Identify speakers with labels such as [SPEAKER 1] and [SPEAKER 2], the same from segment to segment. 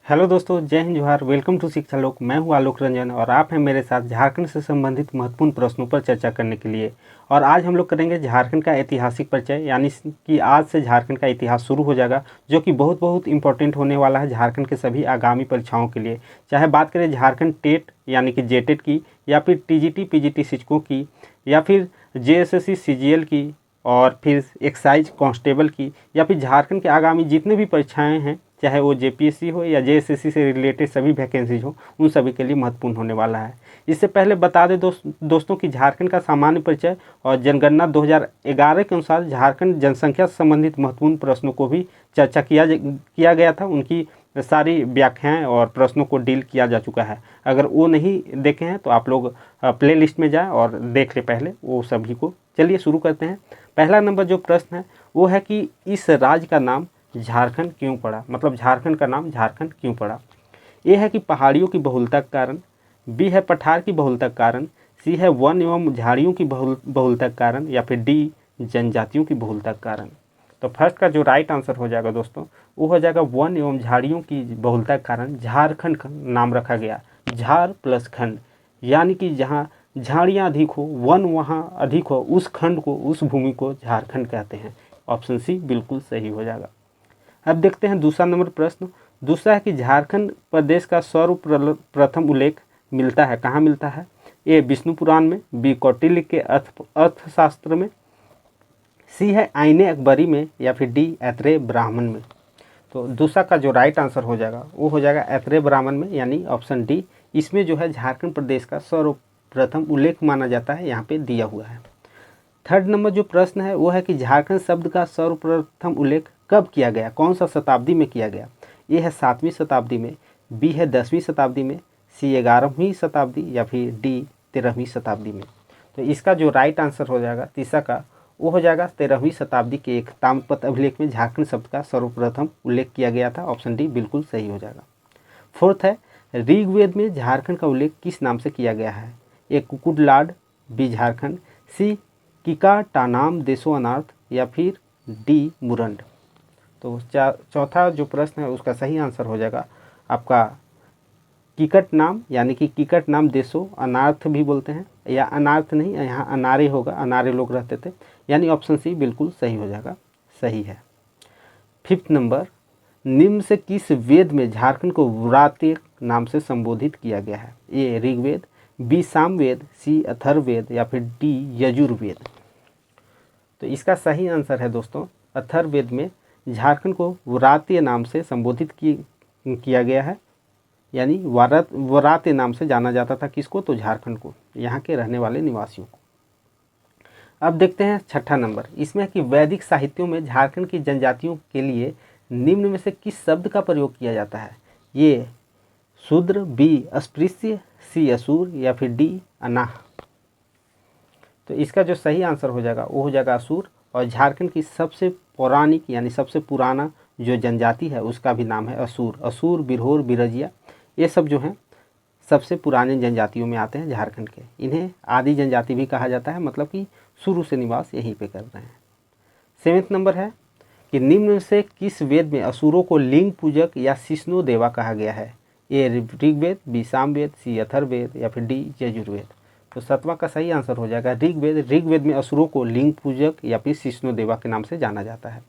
[SPEAKER 1] Hello दोस्तों, जय हिंद जोहार। वेलकम टू शिक्षा लोक। मैं हूं आलोक रंजन और आप हैं मेरे साथ झारखंड से संबंधित महत्वपूर्ण प्रश्नों पर चर्चा करने के लिए। और आज हम लोग करेंगे झारखंड का ऐतिहासिक परिचय, यानी कि आज से झारखंड का इतिहास शुरू हो जाएगा, जो कि बहुत इंपॉर्टेंट होने वाला है झारखंड के सभी आगामी परीक्षाओं के लिए। चाहे बात करें झारखंड टेट यानी कि जेटेट की, या फिर टीजीटी पीजीटी शिक्षकों की, या फिर जेएसएससी सीजीएल की, और फिर एक्साइज कांस्टेबल की, या फिर झारखंड के आगामी जितने भी परीक्षाएं हैं, चाहे वो जेपीएससी हो या जेएसएससी से रिलेटेड सभी वैकेंसीज हो, उन सभी के लिए महत्वपूर्ण होने वाला है। इससे पहले बता दें दोस्तों कि झारखंड का सामान्य परिचय और जनगणना 2011 के अनुसार झारखंड जनसंख्या से संबंधित महत्वपूर्ण प्रश्नों को भी चर्चा किया गया था। उनकी सारी व्याख्याएं और प्रश्नों को डील किया जा चुका है। अगर वो नहीं देखे हैं तो आप लोग प्ले लिस्ट में जाएँ और देख लें पहले वो सभी को। चलिए शुरू करते हैं। पहला नंबर जो प्रश्न है वो है कि इस राज्य का नाम झारखंड क्यों पड़ा, मतलब झारखंड का नाम झारखंड क्यों पड़ा। ए है कि पहाड़ियों की बहुलता के कारण, बी है पठार की बहुलता के कारण, सी है वन एवं झाड़ियों की बहुलता के कारण, या फिर डी जनजातियों की बहुलता के कारण। तो फर्स्ट का जो राइट आंसर हो जाएगा दोस्तों, वो हो जाएगा वन एवं झाड़ियों की बहुलता के कारण झारखंड का नाम रखा गया। झार प्लस खंड, यानी कि जहाँ झाड़ियाँ अधिक हो, वन वहाँ अधिक हो, उस खंड को, उस भूमि को झारखंड कहते हैं। ऑप्शन सी बिल्कुल सही हो जाएगा। अब देखते हैं दूसरा नंबर प्रश्न। दूसरा है कि झारखंड प्रदेश का सर्वप्रथम उल्लेख मिलता है, कहाँ मिलता है। ए विष्णु पुराण में, बी कौटिल्य के अर्थशास्त्र में, सी है आईने अकबरी में, या फिर डी ऐत्रेय ब्राह्मण में। तो दूसरा का जो राइट आंसर हो जाएगा वो हो जाएगा ऐत्रेय ब्राह्मण में, यानी ऑप्शन डी। इसमें जो है झारखंड प्रदेश का सर्वप्रथम उल्लेख माना जाता है, यहाँ पे दिया हुआ है। थर्ड नंबर जो प्रश्न है वो है कि झारखंड शब्द का सर्वप्रथम उल्लेख कब किया गया, कौन सा शताब्दी में किया गया। ये है 7वीं शताब्दी में, बी है 10वीं शताब्दी में, सी 11वीं शताब्दी, या फिर डी 13वीं शताब्दी में। तो इसका जो राइट आंसर हो जाएगा तीसरा का, वो हो जाएगा 13वीं शताब्दी के एक ताम्रपत्र अभिलेख में झारखंड शब्द का सर्वप्रथम उल्लेख किया गया था। ऑप्शन डी बिल्कुल सही हो जाएगा। फोर्थ है ऋग्वेद में झारखंड का उल्लेख किस नाम से किया गया है। ए कुकुडलाड, बी झारखंड, सी किका टानाम देशो अनार्थ, या फिर डी मुरंड। तो चौथा जो प्रश्न है उसका सही आंसर हो जाएगा आपका किकट नाम, यानी कि किकट नाम देशो अनार्थ भी बोलते हैं, या अनार्थ नहीं, यहाँ अनारे होगा, अनारे लोग रहते थे, यानी ऑप्शन सी बिल्कुल सही हो जाएगा, सही है। फिफ्थ नंबर, निम्न से किस वेद में झारखंड को व्रात्य नाम से संबोधित किया गया है। ए ऋग्वेद, बी सामवेद, सी अथर्ववेद, या फिर डी यजुर्वेद। तो इसका सही आंसर है दोस्तों अथर्ववेद में झारखंड को व्रात्य नाम से संबोधित किया गया है, यानी व्रात्य नाम से जाना जाता था किसको, तो झारखंड को, यहाँ के रहने वाले निवासियों को। अब देखते हैं छठा नंबर। इसमें है कि वैदिक साहित्यों में झारखंड की जनजातियों के लिए निम्न में से किस शब्द का प्रयोग किया जाता है। ये शूद्र, बी अस्पृश्य, सी असुर, या फिर डी अनाह। तो इसका जो सही आंसर हो जाएगा वो हो जाएगा असुर। और झारखंड की सबसे पौराणिक यानी सबसे पुराना जो जनजाति है उसका भी नाम है असुर। असुर, बिरहोर, बिरजिया, ये सब जो हैं सबसे पुराने जनजातियों में आते हैं झारखंड के। इन्हें आदि जनजाति भी कहा जाता है, मतलब कि शुरू से निवास यहीं पे कर रहे हैं। सेवेंथ नंबर है कि निम्न से किस वेद में असुरों को लिंग पूजक या शिष्णु देवा कहा गया है। ए ऋग्वेद, बी सामवेद, सी अथर्ववेद, या फिर डी यजुर्वेद। तो सातवां का सही आंसर हो जाएगा ऋग्वेद। ऋग्वेद में असुरों को लिंग पूजक या फिर शिष्णु देवा के नाम से जाना जाता है।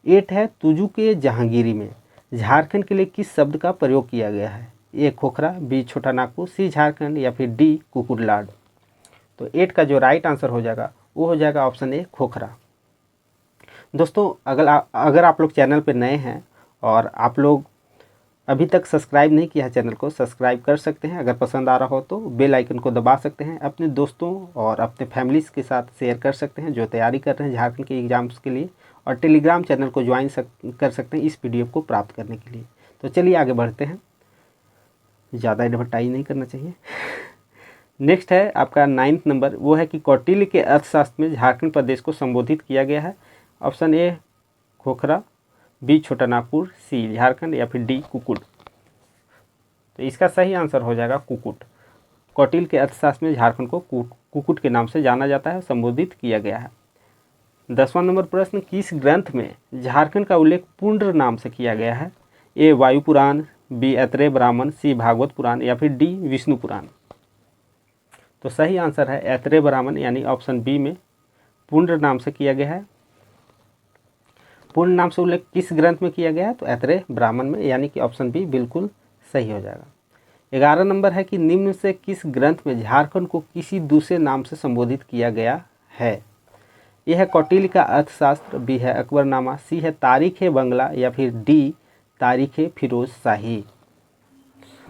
[SPEAKER 1] 8 है तुजु के जहांगीरी में झारखंड के लिए किस शब्द का प्रयोग किया गया है। ए खोखरा, बी छोटा नागपुर, सी झारखंड, या फिर डी कुकुरलाड। तो 8 का जो राइट आंसर हो जाएगा वो हो जाएगा ऑप्शन ए खोखरा। दोस्तों अगर आप लोग चैनल पर नए हैं और आप लोग अभी तक सब्सक्राइब नहीं किया है चैनल को, सब्सक्राइब कर सकते हैं। अगर पसंद आ रहा हो तो बेल आइकन को दबा सकते हैं। अपने दोस्तों और अपने फैमिलीज़ के साथ शेयर कर सकते हैं जो तैयारी कर रहे हैं झारखंड के एग्ज़ाम्स के लिए। और टेलीग्राम चैनल को ज्वाइन कर सकते हैं इस पीडीएफ को प्राप्त करने के लिए। तो चलिए आगे बढ़ते हैं, ज़्यादा एडवर्टाइज नहीं करना चाहिए। नेक्स्ट है आपका 9th नंबर, वो है कि कौटिल्य के अर्थशास्त्र में झारखंड प्रदेश को संबोधित किया गया है। ऑप्शन ए खोखरा, बी छोटा नागपुर, सी झारखंड, या फिर डी कुकुट। तो इसका सही आंसर हो जाएगा कुकुट। कौटिल्य के अर्थशास्त्र में झारखंड को कुकुट के नाम से जाना जाता है, संबोधित किया गया है। 10वां नंबर प्रश्न, किस ग्रंथ में झारखंड का उल्लेख पुंड्र नाम से किया गया है। ए वायु पुराण, बी ऐतरेय ब्राह्मण, सी भागवत पुराण या फिर डी विष्णु पुराण। तो सही आंसर है ऐतरेय ब्राह्मण यानी ऑप्शन बी में पूर्ण नाम से किया गया है। पूर्ण नाम से उल्लेख किस ग्रंथ में किया गया है? तो ऐतरेय ब्राह्मण में, यानी कि ऑप्शन बी बिल्कुल सही हो जाएगा। 11 नंबर है कि निम्न से किस ग्रंथ में झारखंड को किसी दूसरे नाम से संबोधित किया गया है? यह है कौटिल्य का अर्थशास्त्र, बी है अकबरनामा, सी है तारीख ए बंगला या फिर डी तारीख ए फिरोज शाही।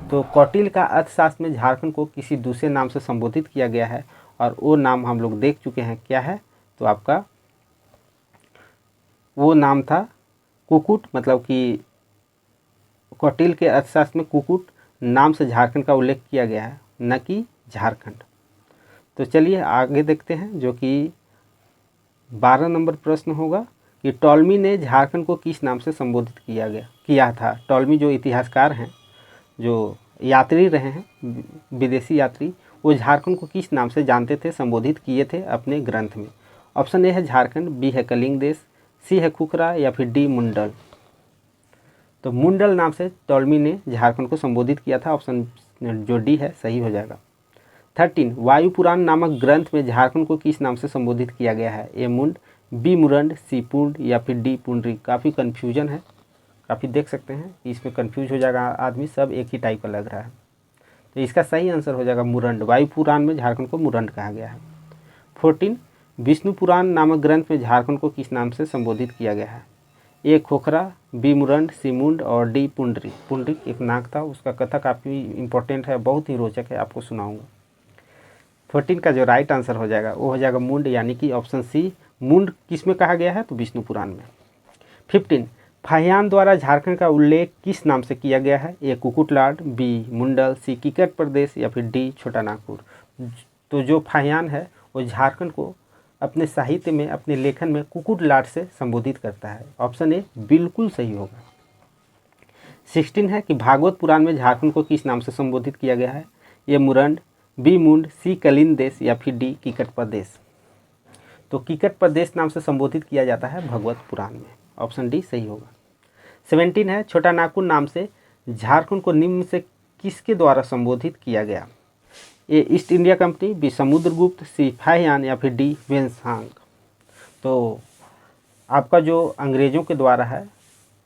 [SPEAKER 1] तो कौटिल्य का अर्थशास्त्र में झारखंड को किसी दूसरे नाम से संबोधित किया गया है और वो नाम हम लोग देख चुके हैं, क्या है? तो आपका वो नाम था कुकुट, मतलब कि कौटिल्य के अर्थशास्त्र में कुकुट नाम से झारखंड का उल्लेख किया गया है, न कि झारखंड। तो चलिए आगे देखते हैं, जो कि 12 नंबर प्रश्न होगा कि टॉलमी ने झारखंड को किस नाम से संबोधित किया था। टॉलमी जो इतिहासकार हैं, जो यात्री रहे हैं, विदेशी यात्री, वो झारखंड को किस नाम से जानते थे, संबोधित किए थे अपने ग्रंथ में? ऑप्शन ए है झारखंड, बी है कलिंग देश, सी है खुखरा या फिर डी मुंडल। तो मुंडल नाम से टॉलमी ने झारखंड को संबोधित किया था, ऑप्शन जो डी है सही हो जाएगा। 13 वायु पुराण नामक ग्रंथ में झारखंड को किस नाम से संबोधित किया गया है? ए मुंड, बी मुरंड, सी पुंड या फिर डी पुंडरी। काफ़ी कन्फ्यूजन है, काफ़ी देख सकते हैं कि इसमें कन्फ्यूज हो जाएगा आदमी, सब एक ही टाइप का लग रहा है। तो इसका सही आंसर हो जाएगा मुरंड। वायु पुराण में झारखंड को मुरंड कहा गया है। 14 विष्णु पुराण नामक ग्रंथ में झारखंड को किस नाम से संबोधित किया गया है? ए खोखरा, बी मुरंड, सी मुंड और डी पुंडरी। पुंडरी एक नाग था, उसका कथा काफ़ी इंपॉर्टेंट है, बहुत ही रोचक है, आपको सुनाऊंगा। 14 का जो राइट आंसर हो जाएगा वो हो जाएगा मुंड, यानी कि ऑप्शन सी। मुंड किस में कहा गया है? तो विष्णु पुराण में। 15 फाहियान द्वारा झारखंड का उल्लेख किस नाम से किया गया है? ए कुकुटलाड, बी मुंडल, सी किकट प्रदेश या फिर डी छोटा नागपुर। तो जो फाहियान है वो झारखंड को अपने साहित्य में, अपने लेखन में कुकुटलाड से संबोधित करता है, ऑप्शन ए बिल्कुल सही होगा। 16 है कि भागवत पुराण में झारखंड को किस नाम से संबोधित किया गया है? ए मुरंड, बी मुंड, सी कलिंग देश या फिर डी किकट प्रदेश। तो किकट प्रदेश नाम से संबोधित किया जाता है भगवत पुराण में, ऑप्शन डी सही होगा। 17 है छोटा नागपुर नाम से झारखंड को निम्न से किसके द्वारा संबोधित किया गया? A East India Company, B Samudragupta, C Fahien या फिर डी वेंसांग। तो आपका जो अंग्रेज़ों के द्वारा है,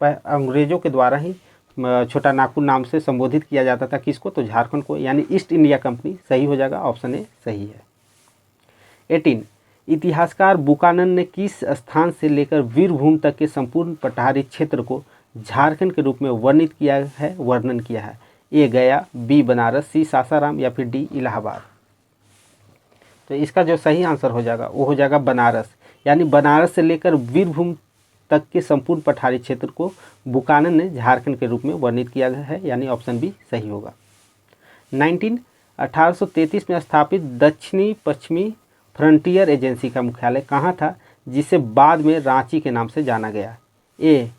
[SPEAKER 1] अंग्रेज़ों के द्वारा ही छोटा नागपुर नाम से संबोधित किया जाता था किसको? तो झारखंड को, यानी ईस्ट इंडिया कंपनी सही हो जाएगा, ऑप्शन ए सही है। 18 इतिहासकार बुकानन ने किस स्थान से लेकर वीरभूम तक के संपूर्ण पठारी क्षेत्र को झारखंड के रूप में वर्णित किया है, वर्णन किया है? ए गया, बी बनारस, सी सासाराम या फिर डी इलाहाबाद। तो इसका जो सही आंसर हो जाएगा वो हो जाएगा बनारस, यानी बनारस से लेकर वीरभूम तक के संपूर्ण पठारी क्षेत्र को बुकानन ने झारखंड के रूप में वर्णित किया गया है, यानी ऑप्शन बी सही होगा। 19 1833 में स्थापित दक्षिणी पश्चिमी फ्रंटियर एजेंसी का मुख्यालय कहाँ था, जिसे बाद में रांची के नाम से जाना गया? ए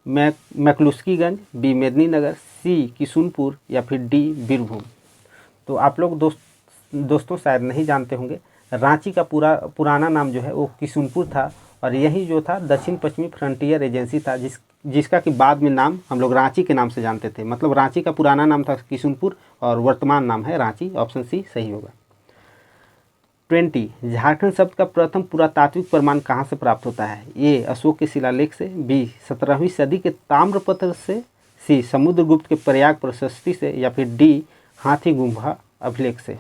[SPEAKER 1] मैकलुस्कीगंज, बी मेदिनीनगर, सी किशुनपुर या फिर डी बीरभूम। तो आप लोग दोस्तों शायद नहीं जानते होंगे, रांची का पुराना नाम जो है वो किशुनपुर था, और यही जो था दक्षिण पश्चिमी फ्रंटियर एजेंसी था, जिसका कि बाद में नाम हम लोग रांची के नाम से जानते थे। मतलब रांची का पुराना नाम था किशुनपुर और वर्तमान नाम है रांची, ऑप्शन सी सही होगा। 20 झारखंड शब्द का प्रथम पुरातात्विक प्रमाण कहाँ से प्राप्त होता है? ए अशोक के शिलालेख से, बी 17वीं सदी के ताम्रपत्र से, सी समुद्रगुप्त के प्रयाग प्रशस्ति से या फिर डी हाथी गुम्फा अभिलेख से।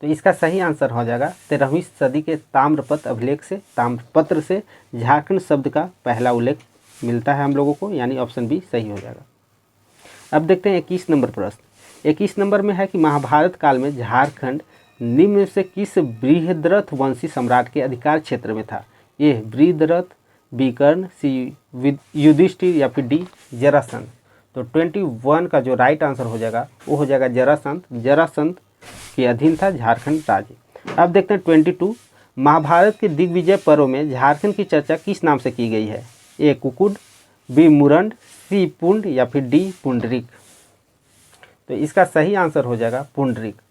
[SPEAKER 1] तो इसका सही आंसर हो जाएगा 13वीं सदी के ताम्रपत्र से झारखंड शब्द का पहला उल्लेख मिलता है हम लोगों को, यानी ऑप्शन बी सही हो जाएगा। अब देखते हैं 21 नंबर प्रश्न। 21 नंबर में है कि महाभारत काल में झारखंड निम्न से किस बृहद्रथ वंशी सम्राट के अधिकार क्षेत्र में था? ए बृहद्रथ, बी कर्ण, सी युधिष्ठिर या फिर डी जरासंध। तो 21 का जो राइट आंसर हो जाएगा वो हो जाएगा जरासंध। जरासंध के अधीन था झारखंड राज्य। अब देखते हैं 22 महाभारत के दिग्विजय पर्व में झारखंड की चर्चा किस नाम से की गई है? ए कुकुड, बी मुरंड, सी पुंड या फिर डी पुंडरिक। तो इसका सही आंसर हो जाएगा पुंडरिक।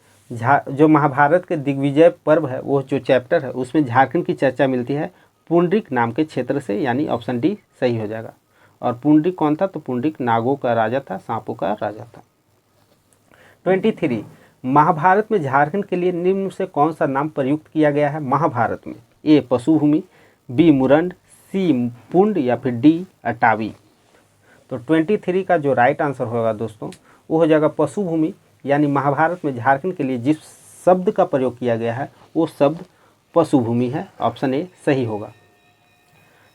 [SPEAKER 1] जो महाभारत के दिग्विजय पर्व है, वो जो चैप्टर है उसमें झारखंड की चर्चा मिलती है पुंडरिक नाम के क्षेत्र से, यानी ऑप्शन डी सही हो जाएगा। और पुंडरीक कौन था? तो पुंडरीक नागों का राजा था, सांपों का राजा था। 23 महाभारत में झारखंड के लिए निम्न से कौन सा नाम प्रयुक्त किया गया है महाभारत में? ए पशुभूमि, बी मुरंड, सी पुंड या फिर डी अटावी। तो 23 का जो राइट आंसर होगा दोस्तों वो हो जाएगा पशुभूमि, यानी महाभारत में झारखंड के लिए जिस शब्द का प्रयोग किया गया है वो शब्द पशुभूमि है। ऑप्शन ए सही होगा।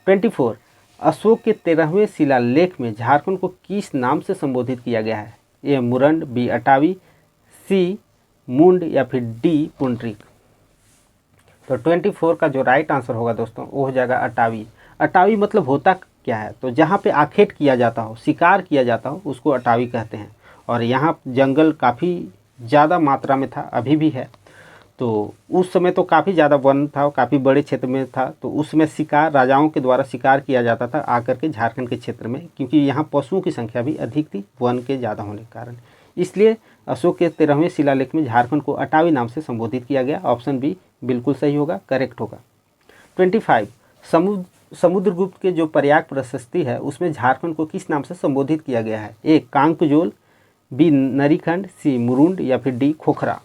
[SPEAKER 1] 24 अशोक के 13वें शिलालेख में झारखंड को किस नाम से संबोधित किया गया है? ए मुरंड, बी अटावी, सी मुंड या फिर डी पुंडरीक। तो 24 का जो राइट आंसर होगा दोस्तों वो हो जाएगा अटावी। अटावी मतलब होता क्या है? तो जहाँ पे आखेट किया जाता हो, शिकार किया जाता हो, उसको अटावी कहते हैं। और यहाँ जंगल काफ़ी ज़्यादा मात्रा में था, अभी भी है। तो उस समय तो काफ़ी ज़्यादा वन था, काफ़ी बड़े क्षेत्र में था। तो उस समय शिकार, राजाओं के द्वारा शिकार किया जाता था आकर के झारखंड के क्षेत्र में, क्योंकि यहाँ पशुओं की संख्या भी अधिक थी वन के ज़्यादा होने के कारण। इसलिए अशोक के 13वें शिलालेख में झारखंड को अटावी नाम से संबोधित किया गया। ऑप्शन बी बिल्कुल सही होगा, करेक्ट होगा। 25 समुद्रगुप्त के जो प्रयाग प्रशस्ति है उसमें झारखंड को किस नाम से संबोधित किया गया है? ए कांकजोल, बी नरीखंड, सी मुरुंड या फिर डी खोखरा।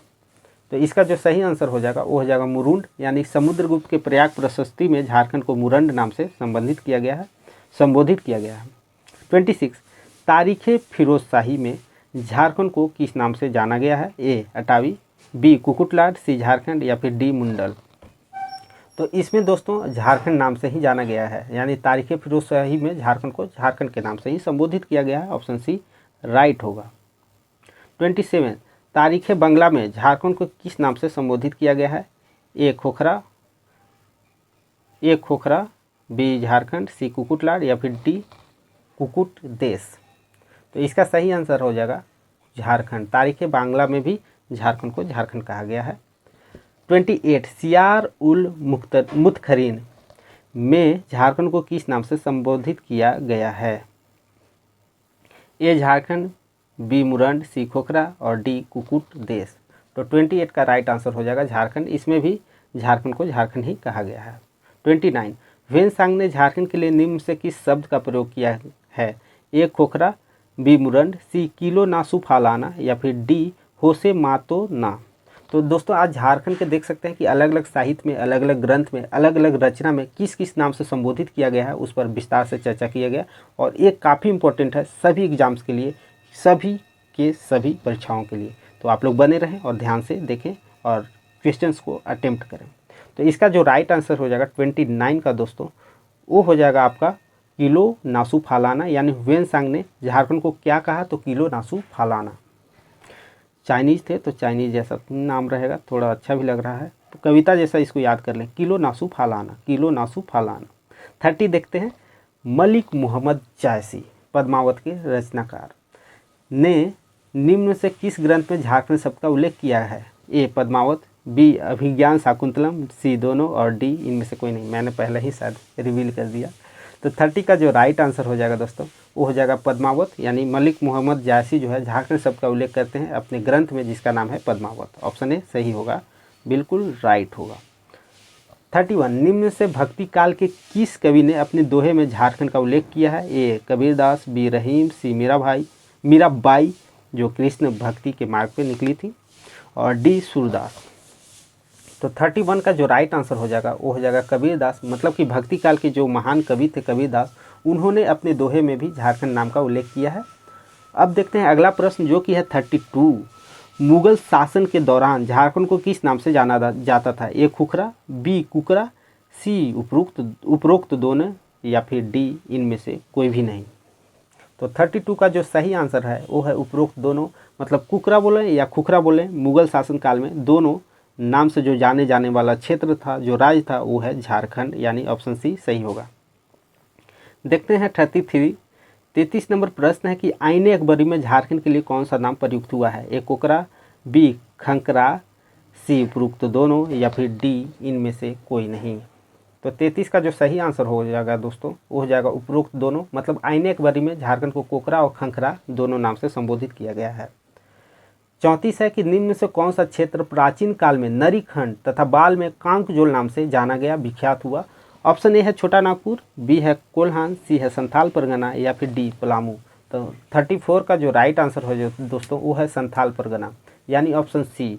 [SPEAKER 1] तो इसका जो सही आंसर हो जाएगा वो हो जाएगा मुरुंड, यानी समुद्रगुप्त के प्रयाग प्रशस्ति में झारखंड को मुरंड नाम से संबोधित किया गया है। 26 तारीख़े फिरोजशाही में झारखंड को किस नाम से जाना गया है? ए अटावी, बी कुकुटलाट, सी झारखंड या फिर डी मुंडल। तो इसमें दोस्तों झारखंड नाम से ही जाना गया है, यानी तारीख़े फिरोजशाही में झारखंड को झारखंड के नाम से ही संबोधित किया गया है। ऑप्शन सी राइट होगा। 27 तारीख़े बंगला में झारखंड को किस नाम से संबोधित किया गया है? ए खोखरा, बी झारखंड, सी कुकुटलाट या फिर डी कुकुट देश। तो इसका सही आंसर हो जाएगा झारखंड। तारीख़े बांग्ला में भी झारखंड को झारखंड कहा गया है। 28 सियार उल मुतखरीन में झारखंड को किस नाम से संबोधित किया गया है? ए झारखंड, बी मुरंड, सी खोखरा और डी कुकुट देश। तो 28 का राइट आंसर हो जाएगा झारखंड। इसमें भी झारखंड को झारखंड ही कहा गया है। 29 वेनसांग ने झारखंड के लिए निम्न से किस शब्द का प्रयोग किया है? ए खोखरा, बी मुरंड, सी किलो नासु फालाना या फिर डी होसे मातो ना। तो दोस्तों आज झारखंड के देख सकते हैं कि अलग अलग साहित्य में, अलग अलग ग्रंथ में, अलग अलग रचना में किस किस नाम से संबोधित किया गया है उस पर विस्तार से चर्चा किया गया। और ये काफ़ी इंपॉर्टेंट है सभी एग्जाम्स के लिए, सभी के सभी परीक्षाओं के लिए। तो आप लोग बने रहें और ध्यान से देखें और क्वेश्चंस को अटेम्प्ट करें। तो इसका जो राइट आंसर हो जाएगा 29 का दोस्तों वो हो जाएगा आपका किलो नासु फालाना, यानी वेनसांग ने झारखंड को क्या कहा? तो किलो नासु फालाना। चाइनीज़ थे तो चाइनीज़ जैसा नाम रहेगा, थोड़ा अच्छा भी लग रहा है, तो कविता जैसा इसको याद कर लें, किलो नासु फालाना, किलो नासु फालाना। 30 देखते हैं मलिक मोहम्मद जायसी पद्मावत के रचनाकार ने निम्न से किस ग्रंथ में झारखंड शब्द का उल्लेख किया है? ए पद्मावत, बी अभिज्ञान शाकुंतलम, सी दोनों और डी इनमें से कोई नहीं। मैंने पहले ही शायद रिवील कर दिया। तो 30 का जो राइट आंसर हो जाएगा दोस्तों वो हो जाएगा पद्मावत, यानी मलिक मोहम्मद जायसी जो है झारखंड शब्द का उल्लेख करते हैं अपने ग्रंथ में जिसका नाम है पद्मावत। ऑप्शन ए सही होगा, बिल्कुल राइट होगा। 31 निम्न से भक्ति काल के किस कवि ने अपने दोहे में झारखंड का उल्लेख किया है? ए कबीरदास, बी रहीम, सी मीराबाई जो कृष्ण भक्ति के मार्ग पे निकली थी और डी सूरदास। तो 31 का जो राइट आंसर हो जाएगा वो हो जाएगा कबीरदास, मतलब कि भक्ति काल के जो महान कवि थे कबीरदास, उन्होंने अपने दोहे में भी झारखंड नाम का उल्लेख किया है। अब देखते हैं अगला प्रश्न जो कि है 32 मुगल शासन के दौरान झारखंड को किस नाम से जाना जाता था? ए खुखरा, बी कुकरा, सी उपरोक्त दोनों या फिर डी इनमें से कोई भी नहीं। तो 32 का जो सही आंसर है वो है उपरोक्त दोनों, मतलब कुकरा बोले या खुखरा बोले, मुगल शासन काल में दोनों नाम से जो जाने जाने वाला क्षेत्र था, जो राज्य था, वो है झारखंड, यानी ऑप्शन सी सही होगा। देखते हैं 33 नंबर प्रश्न है कि आईने अकबरी में झारखंड के लिए कौन सा नाम प्रयुक्त हुआ है? ए कोकरा, बी खंकरा, सी उपरोक्त दोनों या फिर डी इनमें से कोई नहीं। तो 33 का जो सही आंसर हो जाएगा दोस्तों वो हो जाएगा उपरोक्त दोनों, मतलब आईने अकबरी में झारखंड को कोकरा और खंखरा दोनों नाम से संबोधित किया गया है। 34 है कि निम्न से कौन सा क्षेत्र प्राचीन काल में नरीखंड तथा बाल में कांकजोल नाम से जाना गया, विख्यात हुआ? ऑप्शन ए है छोटा नागपुर, बी है कोल्हान, सी है संथाल परगना या फिर डी पलामू। तो 34 का जो राइट आंसर हो जो दोस्तों वो है संथाल परगना, यानी ऑप्शन सी।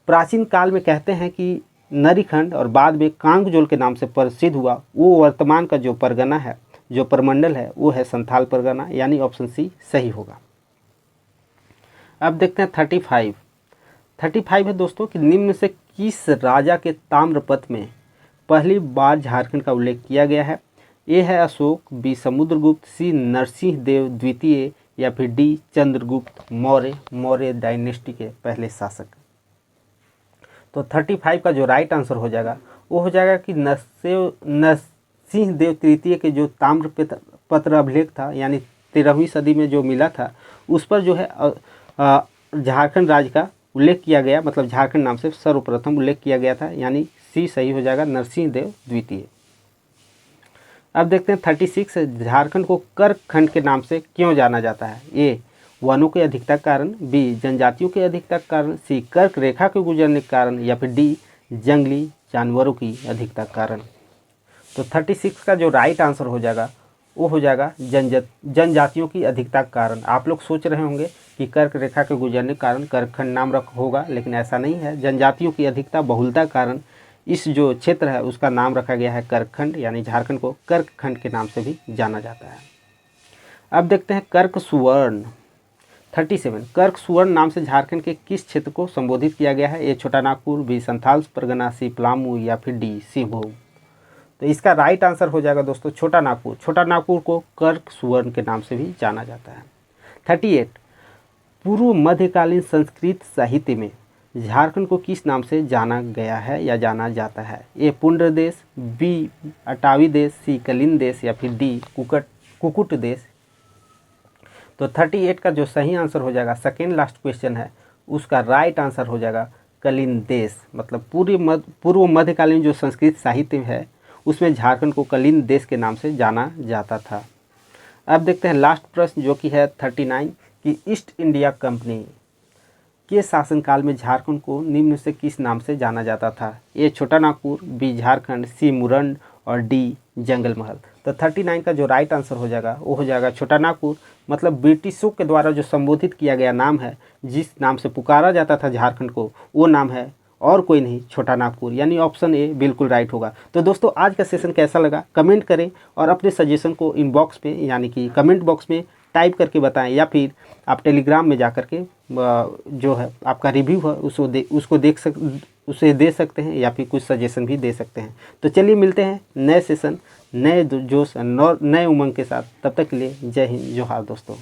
[SPEAKER 1] प्राचीन काल में कहते हैं कि नरीखंड और बाद में कांगजोल के नाम से प्रसिद्ध हुआ वो वर्तमान का जो परगना है, जो परमंडल है, वो है संथाल परगना, यानी ऑप्शन सी सही होगा। अब देखते हैं 35 है दोस्तों कि निम्न से किस राजा के ताम्रपत्र में पहली बार झारखंड का उल्लेख किया गया है। ए है अशोक, बी समुद्रगुप्त, सी नरसिंह देव द्वितीय या फिर डी चंद्रगुप्त मौर्य डायनेस्टी के पहले शासक। तो 35 का जो राइट आंसर हो जाएगा वो हो जाएगा कि नरसिंह देव तृतीय के जो ताम्रपत्र अभिलेख था, यानी 13वीं सदी में जो मिला था, उस पर जो है झारखंड राज्य का उल्लेख किया गया, मतलब झारखंड नाम से सर्वप्रथम उल्लेख किया गया था, यानी सी सही हो जाएगा, नरसिंह देव द्वितीय। अब देखते हैं 36, झारखंड को कर्क खंड के नाम से क्यों जाना जाता है। ए वनों के अधिकता के कारण, बी जनजातियों के अधिकता के कारण, सी कर्क रेखा के गुजरने के कारण या फिर डी जंगली जानवरों की अधिकता के कारण। तो 36 का जो राइट आंसर हो जाएगा वो हो जाएगा जनजातियों की अधिकता के कारण। आप लोग सोच रहे होंगे कि कर्क रेखा के गुजरने के कारण कर्कखंड नाम रख होगा, लेकिन ऐसा नहीं है। जनजातियों की अधिकता बहुलता के कारण इस जो क्षेत्र है उसका नाम रखा गया है कर्कखंड, यानी झारखंड को कर्कखंड के नाम से भी जाना जाता है। अब देखते हैं कर्क सुवर्ण। 37 कर्क सुवर्ण नाम से झारखंड के किस क्षेत्र को संबोधित किया गया है। ए छोटा नागपुर, बी संथाल परगना, सी पलामू या फिर डी सिंहभूम। तो इसका राइट आंसर हो जाएगा दोस्तों छोटा नागपुर। छोटा नागपुर को कर्क सुवर्ण के नाम से भी जाना जाता है। 38 पूर्व मध्यकालीन संस्कृत साहित्य में झारखंड को किस नाम से जाना गया है या जाना जाता है। ए पुंड्र देश, बी अटावी देश, सी कलिंग देश या फिर डी कुकुट देश। तो 38 का जो सही आंसर हो जाएगा, सेकेंड लास्ट क्वेश्चन है, उसका राइट आंसर हो जाएगा कलिंग देश। मतलब पूर्व मध्यकालीन जो संस्कृत साहित्य है उसमें झारखंड को कलिंग देश के नाम से जाना जाता था। अब देखते हैं लास्ट प्रश्न जो कि है 39 कि ईस्ट इंडिया कंपनी के शासनकाल में झारखंड को निम्न से किस नाम से जाना जाता था। ए छोटा नागपुर, बी झारखंड, सी मुरंड और डी जंगल महल। तो 39 का जो राइट आंसर हो जाएगा वो हो जाएगा छोटा नागपुर। मतलब ब्रिटिशों के द्वारा जो संबोधित किया गया नाम है, जिस नाम से पुकारा जाता था झारखंड को, वो नाम है और कोई नहीं, छोटा नागपुर, यानी ऑप्शन ए बिल्कुल राइट होगा। तो दोस्तों आज का सेशन कैसा लगा कमेंट करें और अपने सजेशन को इनबॉक्स पे यानी कि कमेंट बॉक्स में टाइप करके बताएं, या फिर आप टेलीग्राम में जा कर के जो है आपका रिव्यू है उसे दे सकते हैं, या फिर कुछ सजेशन भी दे सकते हैं। तो चलिए मिलते हैं नए सेशन, नए जोश, नए उमंग के साथ। तब तक के लिए जय हिंद, जोहार दोस्तों।